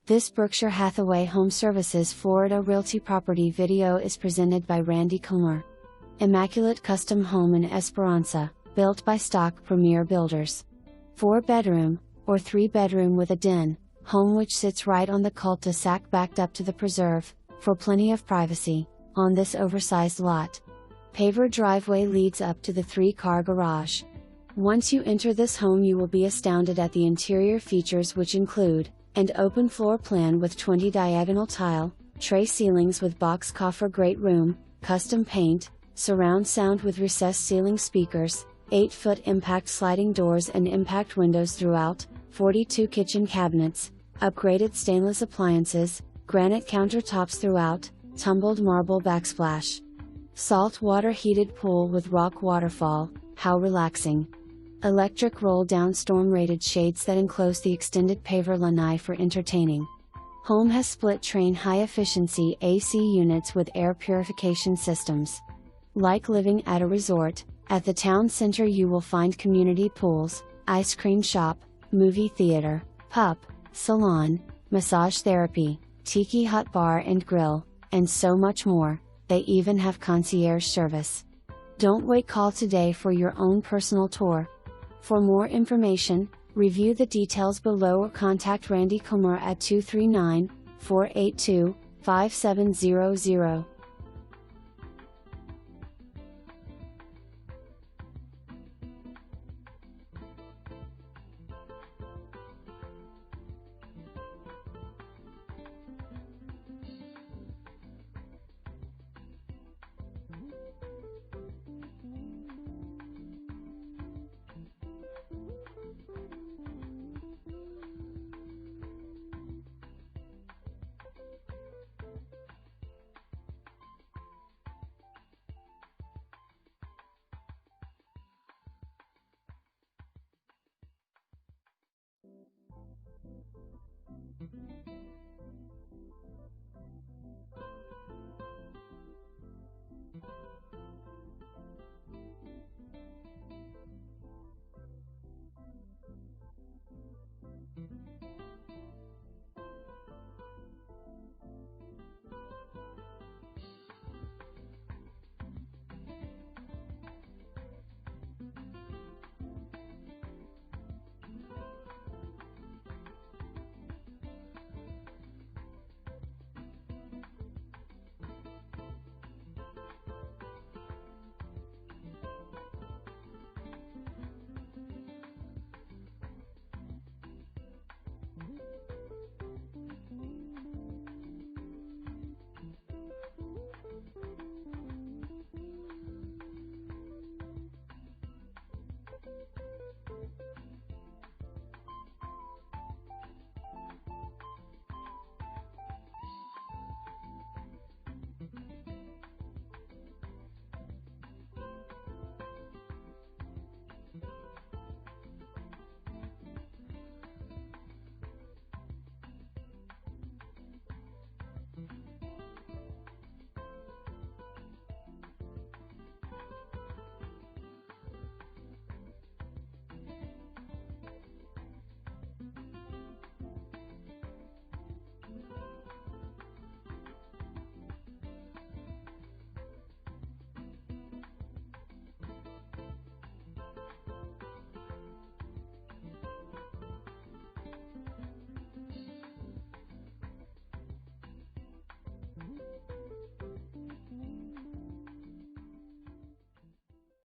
This Berkshire Hathaway HomeServices Florida Realty property video is presented by Randy Comer. Immaculate Custom Home in Esperanza, built by stock premier builders. 4-bedroom, or 3-bedroom with a den, home which sits right on the cul-de-sac backed up to the preserve, for plenty of privacy, on this oversized lot. Paver driveway leads up to the 3-car garage. Once you enter this home you will be astounded at the interior features, which include an open floor plan with 20 diagonal tile, tray ceilings with box coffer, great room, custom paint, surround sound with recessed ceiling speakers, 8-foot impact sliding doors and impact windows throughout, 42 kitchen cabinets, upgraded stainless appliances, granite countertops throughout, tumbled marble backsplash. Salt water heated pool with rock waterfall, how relaxing. Electric roll-down storm-rated shades that enclose the extended Paver lanai for entertaining. Home has split Trane high-efficiency AC units with air purification systems. Like living at a resort, at the town center you will find community pools, ice cream shop, movie theater, pub, salon, massage therapy, tiki hot bar and grill, and so much more. They even have concierge service. Don't wait, call today for your own personal tour. For more information, review the details below or contact Randy Comer at 239-482-5700.